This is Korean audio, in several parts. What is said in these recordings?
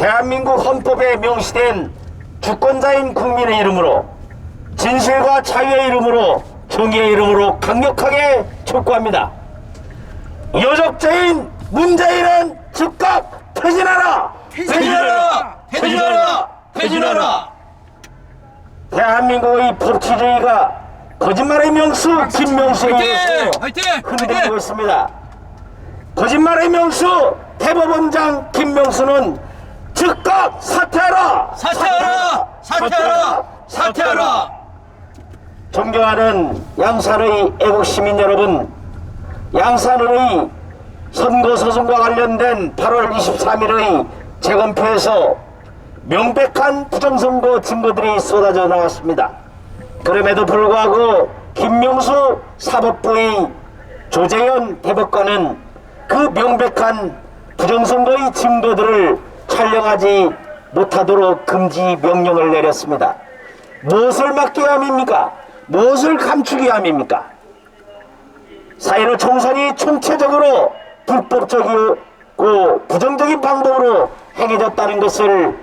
대한민국 헌법에 명시된 주권자인 국민의 이름으로, 진실과 자유의 이름으로, 정의의 이름으로 강력하게 촉구합니다. 여적죄인 문재인은 즉각 퇴진하라! 퇴진하라! 퇴진하라! 퇴진하라! 대한민국의 법치주의가 거짓말의 명수 김명수에 의해서 화이팅! 흔들리고 있습니다. 거짓말의 명수 대법원장 김명수는 즉각 사퇴하라! 사퇴하라! 사퇴하라! 사퇴하라! 존경하는 양산의 애국시민 여러분, 양산의 선거소송과 관련된 8월 23일의 재검표에서 명백한 부정선거 증거들이 쏟아져 나왔습니다. 그럼에도 불구하고 김명수 사법부의 조재현 대법관은 그 명백한 부정선거의 증거들을 촬영하지 못하도록 금지 명령을 내렸습니다. 무엇을 막기 위함입니까? 무엇을 감추기 위함입니까? 4.15 총선이 총체적으로 불법적이고 부정적인 방법으로 행해졌다는 것을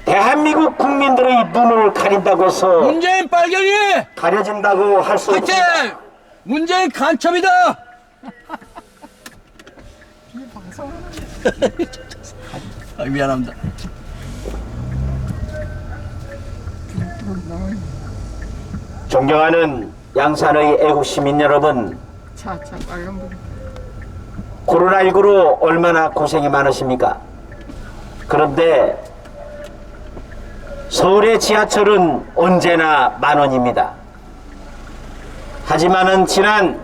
대한민국 국민들의 눈을 가린다고 해서 문재인 빨갱이! 가려진다고 할 수 화이팅! 없습니다. 문재인 간첩이다! 아, 미안합니다. 존경하는 양산의 애국시민 여러분, 빨간불. 코로나19로 얼마나 고생이 많으십니까? 그런데 서울의 지하철은 언제나 만원입니다. 하지만은 지난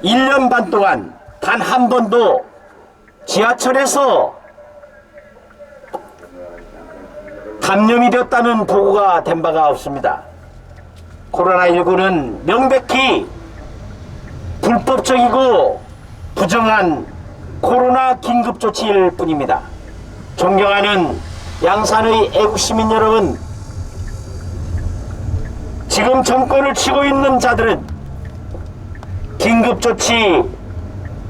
1년 반 동안 단 한 번도 지하철에서 감염이 되었다는 보고가 된 바가 없습니다. 코로나19는 명백히 불법적이고 부정한 코로나 긴급조치일 뿐입니다. 존경하는 양산의 애국시민 여러분, 지금 정권을 치고 있는 자들은 긴급조치,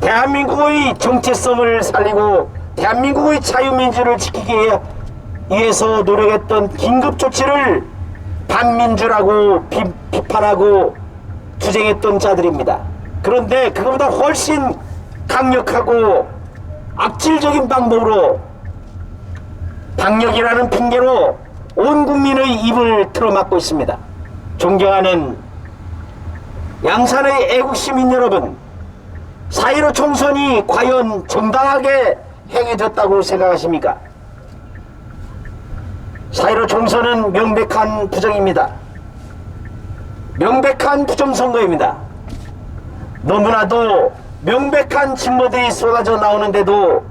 대한민국의 정체성을 살리고 대한민국의 자유민주를 지키기 위해서 노력했던 긴급조치를 반민주라고 비판하고 투쟁했던 자들입니다. 그런데 그것보다 훨씬 강력하고 악질적인 방법으로 방역이라는 핑계로 온 국민의 입을 틀어막고 있습니다. 존경하는 양산의 애국시민 여러분, 4.15 총선이 과연 정당하게 행해졌다고 생각하십니까? 4.15 총선은 명백한 부정입니다. 명백한 부정선거입니다. 너무나도 명백한 증거들이 쏟아져 나오는데도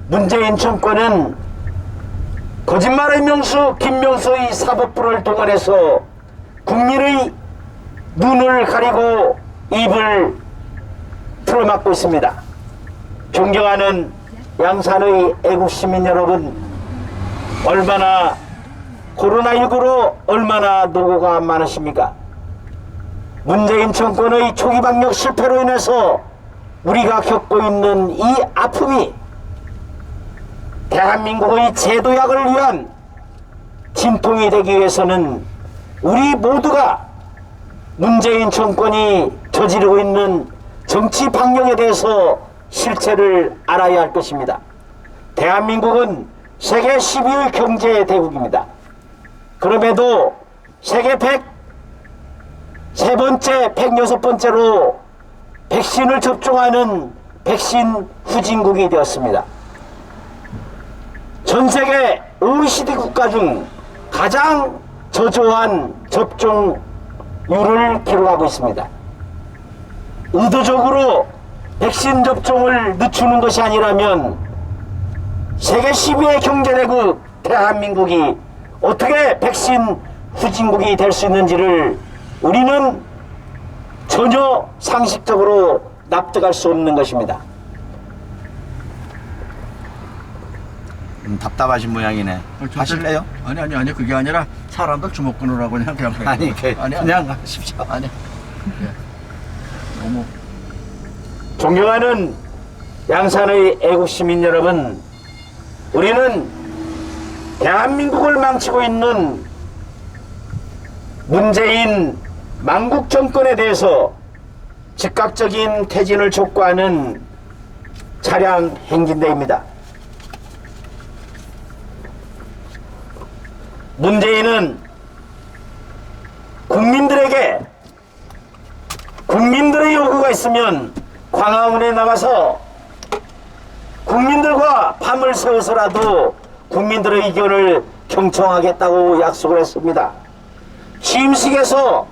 문재인 정권은 거짓말의 명수 김명수의 사법부를 동원해서 국민의 눈을 가리고 입을 틀어막고 있습니다. 존경하는 양산의 애국시민 여러분, 얼마나 코로나19로 얼마나 노고가 많으십니까? 문재인 정권의 초기 방역 실패로 인해서 우리가 겪고 있는 이 아픔이 대한민국의 제도약을 위한 진통이 되기 위해서는 우리 모두가 문재인 정권이 저지르고 있는 정치 방역에 대해서 실체를 알아야 할 것입니다. 대한민국은 세계 10위의 경제 대국입니다. 그럼에도 세계 103번째, 106번째로 백신을 접종하는 백신 후진국이 되었습니다. 전 세계 OECD 국가 중 가장 저조한 접종률을 기록하고 있습니다. 의도적으로 백신 접종을 늦추는 것이 아니라면 세계 10위의 경제대국 대한민국이 어떻게 백신 후진국이 될 수 있는지를 우리는 전혀 상식적으로 납득할 수 없는 것입니다. 답답하신 모양이네. 하실래요? 아니 그게 아니라 사람들 주목 끊으라고 그냥 아니, 아니, 그냥 하십시오. 아니 너무 존경하는 양산의 애국시민 여러분, 우리는 대한민국을 망치고 있는 문재인 망국 정권에 대해서 즉각적인 퇴진을 촉구하는 차량 행진대입니다. 문재인은 국민들에게 국민들의 요구가 있으면 광화문에 나가서 국민들과 밤을 새워서라도 국민들의 의견을 경청하겠다고 약속을 했습니다. 취임식에서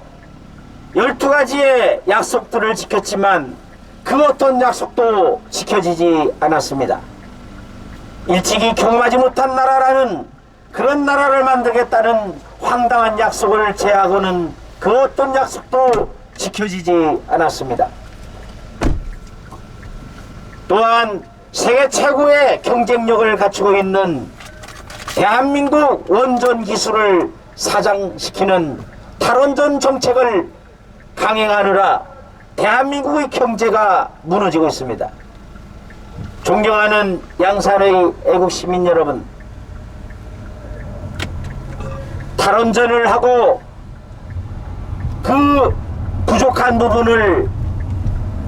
12가지의 약속들을 지켰지만 그 어떤 약속도 지켜지지 않았습니다. 일찍이 경험하지 못한 나라라는 그런 나라를 만들겠다는 황당한 약속을 제하고는 그 어떤 약속도 지켜지지 않았습니다. 또한 세계 최고의 경쟁력을 갖추고 있는 대한민국 원전 기술을 사장시키는 탈원전 정책을 강행하느라 대한민국의 경제가 무너지고 있습니다. 존경하는 양산의 애국시민 여러분, 탈원전을 하고 그 부족한 부분을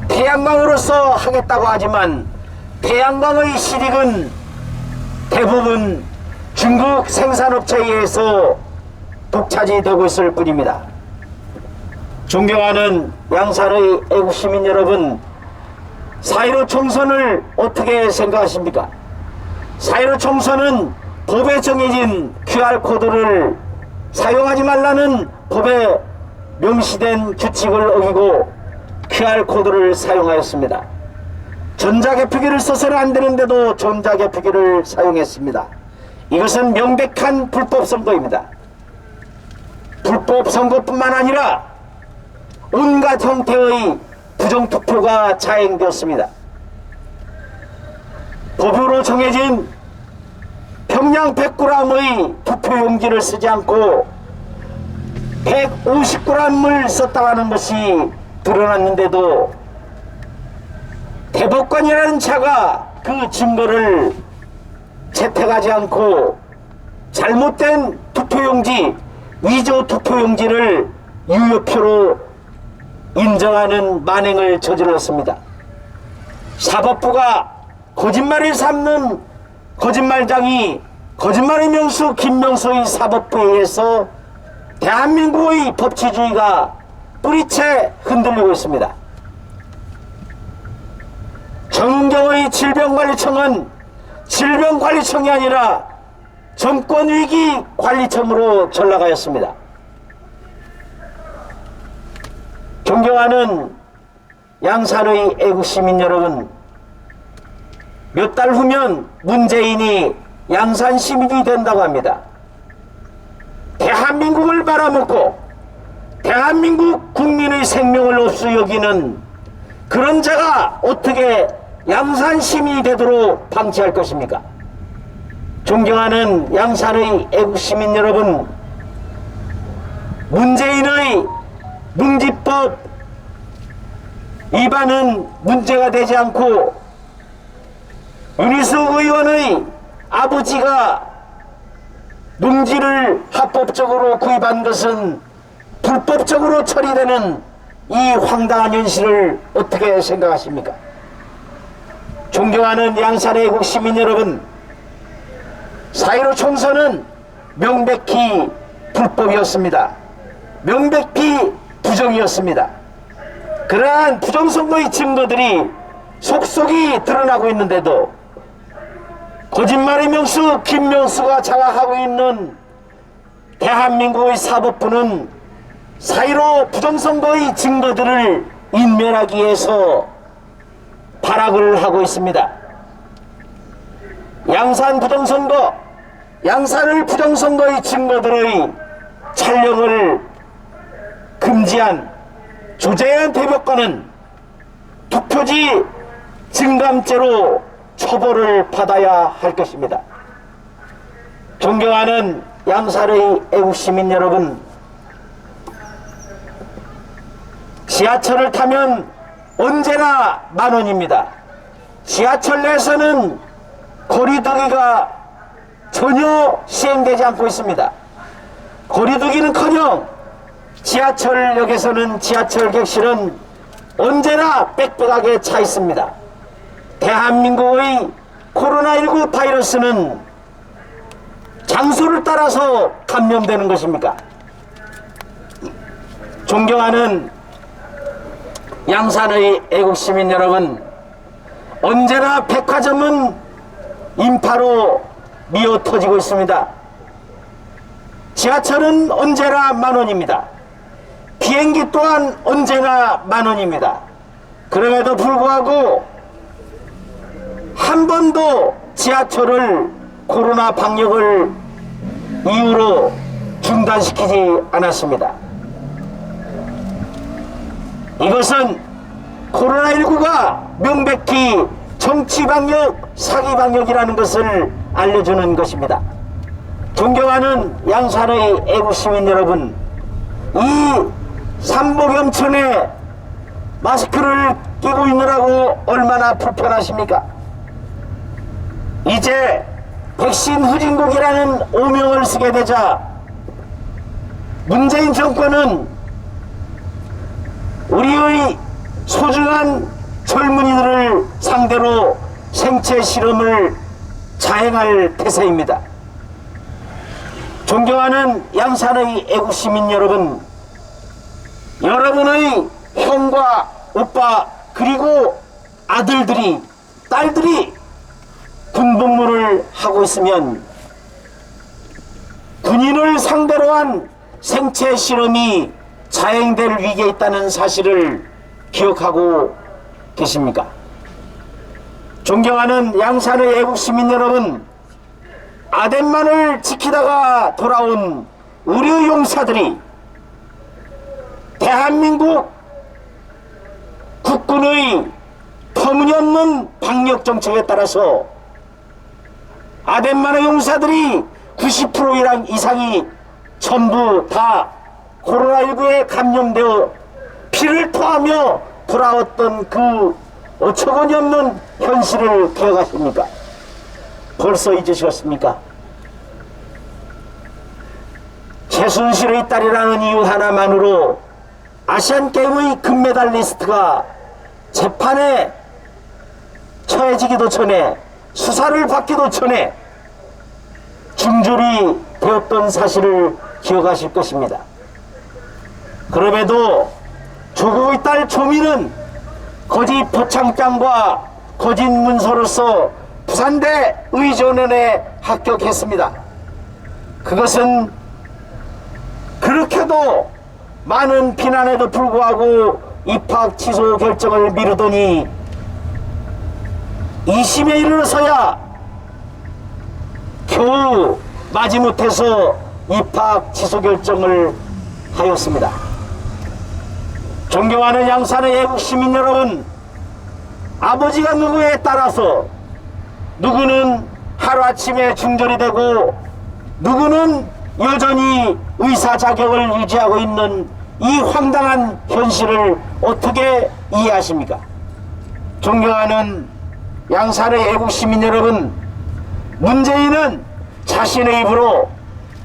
태양광으로서 하겠다고 하지만 태양광의 실익은 대부분 중국 생산업체에 의해서 독차지되고 있을 뿐입니다. 존경하는 양산의 애국시민 여러분, 4.15 총선을 어떻게 생각하십니까? 4.15 총선은 법에 정해진 QR코드를 사용하지 말라는 법에 명시된 규칙을 어기고 QR코드를 사용하였습니다. 전자개표기를 써서는 안 되는데도 전자개표기를 사용했습니다. 이것은 명백한 불법선거입니다. 불법선거뿐만 아니라 온갖 형태의 부정투표가 자행되었습니다. 법으로 정해진 평양 100g의 투표용지를 쓰지 않고 150g을 썼다고 하는 것이 드러났는데도 대법관이라는 차가 그 증거를 채택하지 않고 잘못된 투표용지, 위조 투표용지를 유효표로 인정하는 만행을 저질렀습니다. 사법부가 거짓말을 삼는 거짓말장이 거짓말의 명수 김명수의 사법부에 의해서 대한민국의 법치주의가 뿌리채 흔들리고 있습니다. 정경의 질병관리청은 질병관리청이 아니라 정권위기관리청으로 전락하였습니다. 존경하는 양산의 애국시민 여러분, 몇 달 후면 문재인이 양산 시민이 된다고 합니다. 대한민국을 말아먹고 대한민국 국민의 생명을 없이 여기는 그런 자가 어떻게 양산 시민이 되도록 방치할 것입니까? 존경하는 양산의 애국시민 여러분, 문재인의 농지법 위반은 문제가 되지 않고 윤희숙 의원의 아버지가 농지를 합법적으로 구입한 것은 불법적으로 처리되는 이 황당한 현실을 어떻게 생각하십니까? 존경하는 양산의 애국 시민 여러분, 4.15 총선은 명백히 불법이었습니다. 명백히 부정이었습니다. 그러한 부정선거의 증거들이 속속이 드러나고 있는데도 거짓말의 명수 김명수가 장악하고 있는 대한민국의 사법부는 4.15 부정선거의 증거들을 인멸하기 위해서 발악을 하고 있습니다. 양산 부정선거, 양산을 부정선거의 증거들의 촬영을 금지한 조재현 대법관은 투표지 증감죄로 처벌을 받아야 할 것입니다. 존경하는 양산의 애국시민 여러분, 지하철을 타면 언제나 10,000원입니다. 지하철 내에서는 거리두기가 전혀 시행되지 않고 있습니다. 거리두기는커녕 지하철역에서는 지하철 객실은 언제나 빽빽하게 차 있습니다. 대한민국의 코로나19 바이러스는 장소를 따라서 감염되는 것입니까? 존경하는 양산의 애국시민 여러분, 언제나 백화점은 인파로 미어 터지고 있습니다. 지하철은 언제나 만원입니다. 비행기 또한 언제나 만원입니다. 그럼에도 불구하고 한 번도 지하철을 코로나 방역을 이유로 중단시키지 않았습니다. 이것은 코로나19가 명백히 정치방역, 사기방역이라는 것을 알려주는 것입니다. 존경하는 양산의 애국시민 여러분, 이 삼복염천에 마스크를 끼고 있느라고 얼마나 불편하십니까? 이제 백신 후진국이라는 오명을 쓰게 되자 문재인 정권은 우리의 소중한 젊은이들을 상대로 생체 실험을 자행할 태세입니다. 존경하는 양산의 애국시민 여러분, 여러분의 형과 오빠 그리고 아들들이, 딸들이 군복무를 하고 있으면 군인을 상대로 한 생체 실험이 자행될 위기에 있다는 사실을 기억하고 계십니까? 존경하는 양산의 애국시민 여러분, 아덴만을 지키다가 돌아온 우리 용사들이 대한민국 국군의 터무니없는 방역정책에 따라서 아덴만의 용사들이 90% 이상이 전부 다 코로나19에 감염되어 피를 토하며 돌아왔던 그 어처구니 없는 현실을 기억하십니까? 벌써 잊으셨습니까? 최순실의 딸이라는 이유 하나만으로 아시안게임의 금메달리스트가 재판에 처해지기도 전에, 수사를 받기도 전에 중졸이 되었던 사실을 기억하실 것입니다. 그럼에도 조국의 딸 조미는 거짓 표창장과 거짓 문서로서 부산대 의전원에 합격했습니다. 그것은 그렇게도 많은 비난에도 불구하고 입학 취소 결정을 미루더니 2심에 이르러서야 겨우 마지못해서 입학 취소 결정을 하였습니다. 존경하는 양산의 애국시민 여러분, 아버지가 누구에 따라서 누구는 하루아침에 중졸이 되고 누구는 여전히 의사 자격을 유지하고 있는 이 황당한 현실을 어떻게 이해하십니까? 존경하는 양산의 애국시민 여러분, 문재인은 자신의 입으로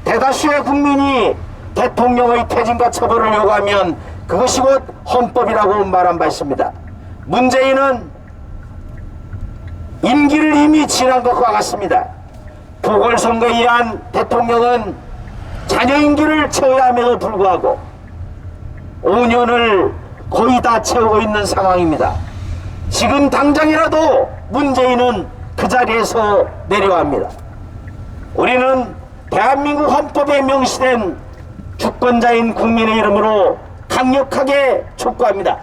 대다수의 국민이 대통령의 퇴진과 처벌을 요구하면 그것이 곧 헌법이라고 말한 바 있습니다. 문재인은 임기를 이미 지난 것과 같습니다. 보궐선거에 의한 대통령은 자녀 임기를 채워야 함에도 불구하고 5년을 거의 다 채우고 있는 상황입니다. 지금 당장이라도 문재인은 그 자리에서 내려야 합니다. 우리는 대한민국 헌법에 명시된 주권자인 국민의 이름으로 강력하게 촉구합니다.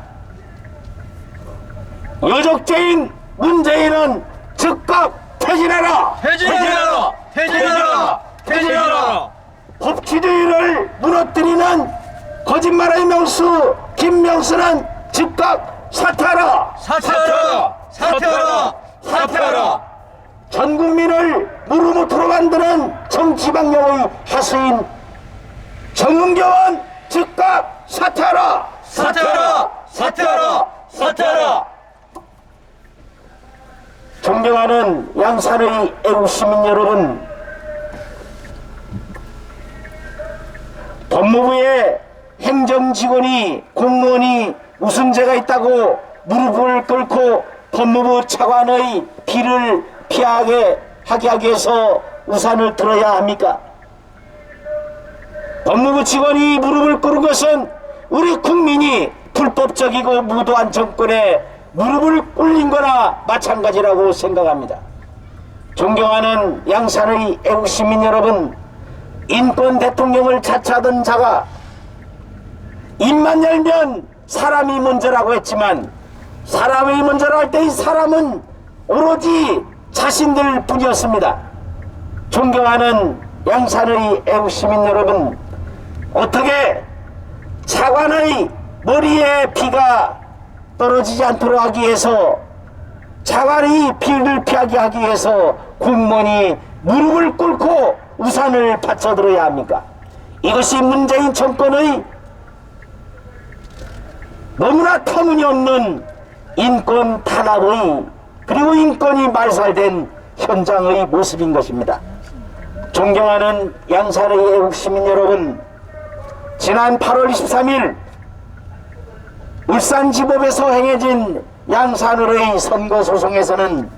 여적죄인 문재인은 즉각 퇴진해라! 퇴진해라! 퇴진해라! 퇴진해라! 법치주의를 무너뜨리는 거짓말의 명수 김명수는 즉각 사퇴하라! 사퇴하라! 사퇴하라! 사퇴하라! 전 국민을 무르무토로 만드는 정치방역의 하수인 정은경은 즉각 사퇴하라! 사퇴하라! 사퇴하라! 사퇴하라! 존경하는 양산의 애국시민 여러분, 법무부의 행정직원이 공무원이 무슨 죄가 있다고 무릎을 꿇고 법무부 차관의 비를 피하게 하기 위해서 우산을 들어야 합니까? 법무부 직원이 무릎을 꿇은 것은 우리 국민이 불법적이고 무도한 정권에 무릎을 꿇린 거나 마찬가지라고 생각합니다. 존경하는 양산의 애국시민 여러분, 인권 대통령을 자처하던 자가 입만 열면 사람이 먼저라고 했지만 사람이 먼저라 할 때 이 사람은 오로지 자신들 뿐이었습니다. 존경하는 양산의 애국시민 여러분, 어떻게 차관의 머리에 피가 떨어지지 않도록 하기 위해서 차관이 비를 피하게 하기 위해서 공무원이 무릎을 꿇고 우산을 받쳐들어야 합니까? 이것이 문재인 정권의 너무나 터무니없는 인권 탄압의 그리고 인권이 말살된 현장의 모습인 것입니다. 존경하는 양산의 애국시민 여러분, 지난 8월 23일 울산지법에서 행해진 양산을의 선거소송에서는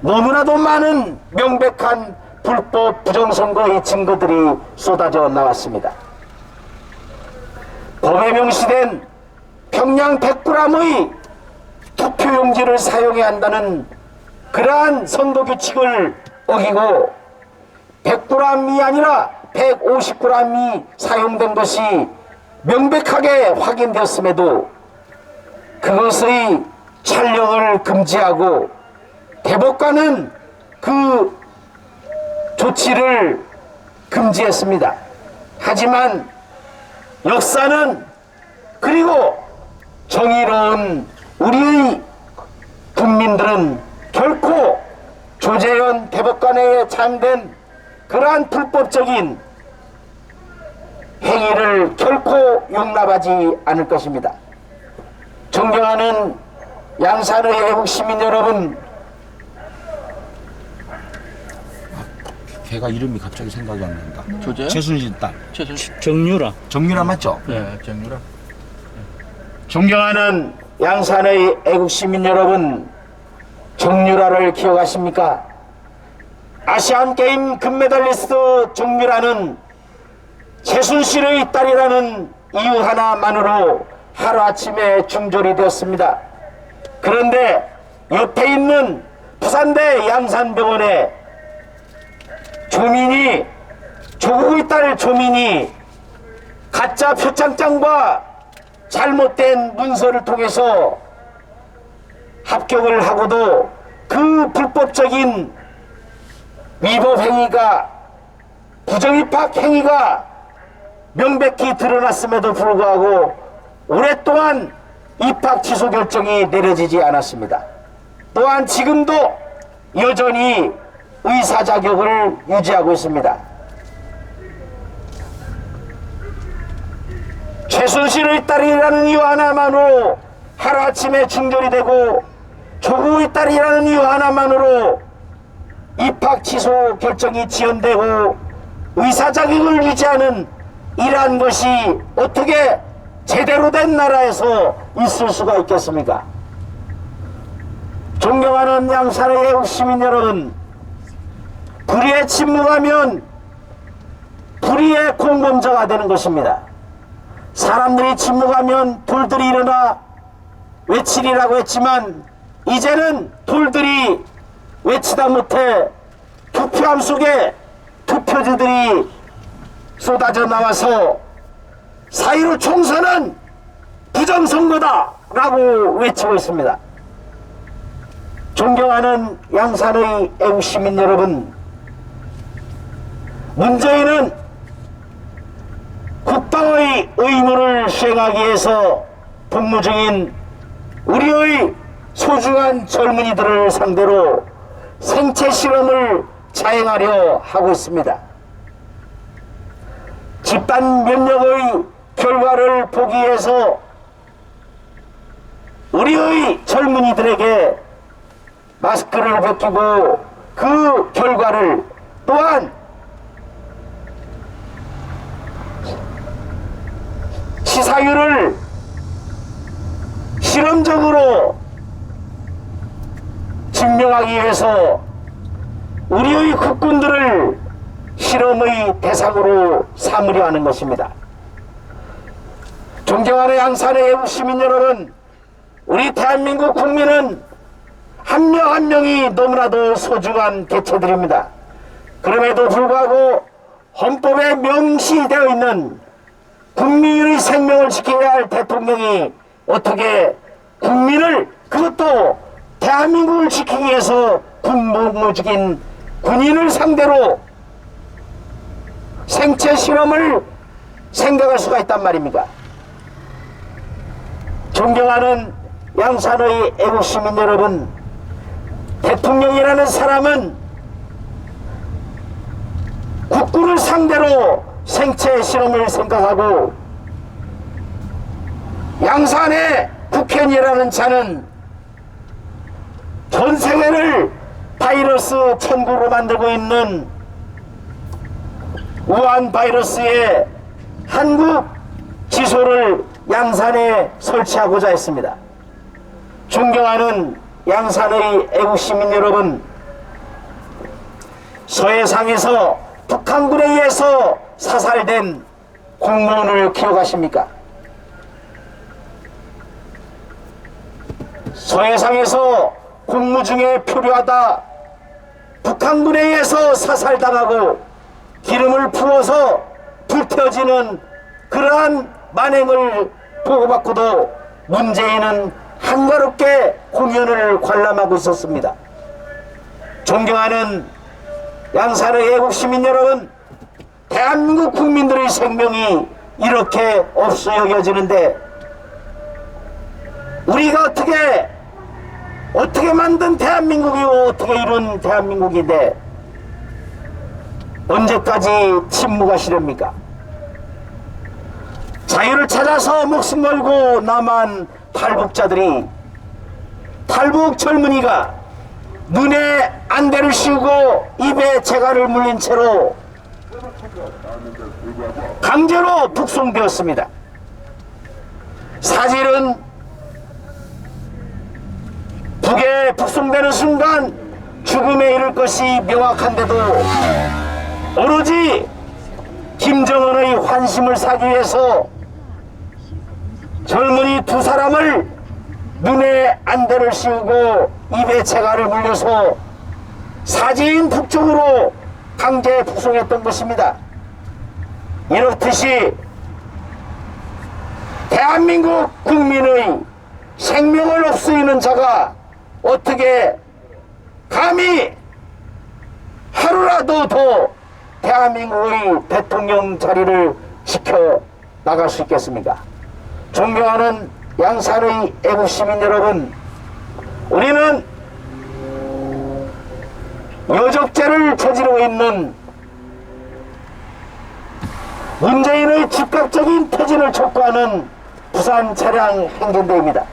너무나도 많은 명백한 불법 부정선거의 증거들이 쏟아져 나왔습니다. 법에 명시된 평양 100g의 투표용지를 사용해야 한다는 그러한 선거규칙을 어기고 100g이 아니라 150g이 사용된 것이 명백하게 확인되었음에도 그것의 촬영을 금지하고 대법관은 그 조치를 금지했습니다. 하지만 역사는 그리고 정의로운 우리의 국민들은 결코 조재현 대법관에 참된 그러한 불법적인 행위를 결코 용납하지 않을 것입니다. 존경하는 양산의 애국시민 여러분, 걔가 이름이 갑자기 생각이 안 난다. 조재현? 최순실 딸. 정유라. 정유라 맞죠? 네, 정유라. 존경하는 양산의 애국시민 여러분, 정유라를 기억하십니까? 아시안게임 금메달리스트 정유라는 최순실의 딸이라는 이유 하나만으로 하루아침에 중졸이 되었습니다. 그런데 옆에 있는 부산대 양산병원에 조국의 딸 조민이 가짜 표창장과 잘못된 문서를 통해서 합격을 하고도 그 불법적인 위법 행위가, 부정입학 행위가 명백히 드러났음에도 불구하고 오랫동안 입학 취소 결정이 내려지지 않았습니다. 또한 지금도 여전히 의사 자격을 유지하고 있습니다. 최순실의 딸이라는 이유 하나만으로 하루아침에 중절이 되고 조국의 딸이라는 이유 하나만으로 입학 취소 결정이 지연되고 의사 자격을 유지하는 이러한 것이 어떻게 제대로 된 나라에서 있을 수가 있겠습니까? 존경하는 양산의 애국시민 여러분, 불의에 침묵하면 불의의 공범자가 되는 것입니다. 사람들이 침묵하면 돌들이 일어나 외치리라고 했지만 이제는 돌들이 외치다 못해 투표함 속에 투표지들이 쏟아져 나와서 4.15 총선은 부정선거다 라고 외치고 있습니다. 존경하는 양산의 애국시민 여러분, 문재인은 국방의 의무를 수행하기 위해서 복무 중인 우리의 소중한 젊은이들을 상대로 생체 실험을 자행하려 하고 있습니다. 집단 면역의 결과를 보기 위해서 우리의 젊은이들에게 마스크를 벗기고 그 결과를 또한 치사율을 실험적으로 증명하기 위해서 우리의 국군들을 실험의 대상으로 삼으려 하는 것입니다. 존경하는 양산의 애국 시민 여러분, 우리 대한민국 국민은 한 명 한 명이 너무나도 소중한 개체들입니다. 그럼에도 불구하고 헌법에 명시되어 있는 국민의 생명을 지켜야 할 대통령이 어떻게 국민을, 그것도 대한민국을 지키기 위해서 군복무 중인 군인을 상대로 생체 실험을 생각할 수가 있단 말입니까? 존경하는 양산의 애국 시민 여러분, 대통령이라는 사람은 국군을 상대로 생체 실험을 생각하고, 양산의 국회의원이라는 자는 전 세계를 바이러스 천국으로 만들고 있는 우한 바이러스의 한국 지소를 양산에 설치하고자 했습니다. 존경하는 양산의 애국 시민 여러분, 서해상에서 북한군에 의해서 사살된 공무원을 기억하십니까? 서해상에서 공무 중에 표류하다 북한군에 의해서 사살당하고 기름을 부어서 불태워지는 그러한 만행을 보고받고도 문재인은 한가롭게 공연을 관람하고 있었습니다. 존경하는 양산의 애국 시민 여러분, 대한민국 국민들의 생명이 이렇게 없어 여겨지는데 우리가 어떻게 만든 대한민국이고 어떻게 이룬 대한민국인데 언제까지 침묵하시렵니까? 자유를 찾아서 목숨 걸고 남한 탈북자들이, 탈북 젊은이가 눈에 안대를 씌우고 입에 재갈을 물린 채로 강제로 북송되었습니다. 사실은 북에 북송되는 순간 죽음에 이를 것이 명확한데도 오로지 김정은의 환심을 사기 위해서 젊은이 두 사람을 눈에 안대를 씌우고 입에 재갈을 물려서 사지인 북쪽으로 강제 북송했던 것입니다. 이렇듯이 대한민국 국민의 생명을 없애는 자가 어떻게 감히 하루라도 더 대한민국의 대통령 자리를 지켜 나갈 수 있겠습니까? 존경하는 양산의 애국 시민 여러분, 우리는 여적죄를 저지르고 있는 문재인의 즉각적인 퇴진을 촉구하는 부산 차량 행진대입니다.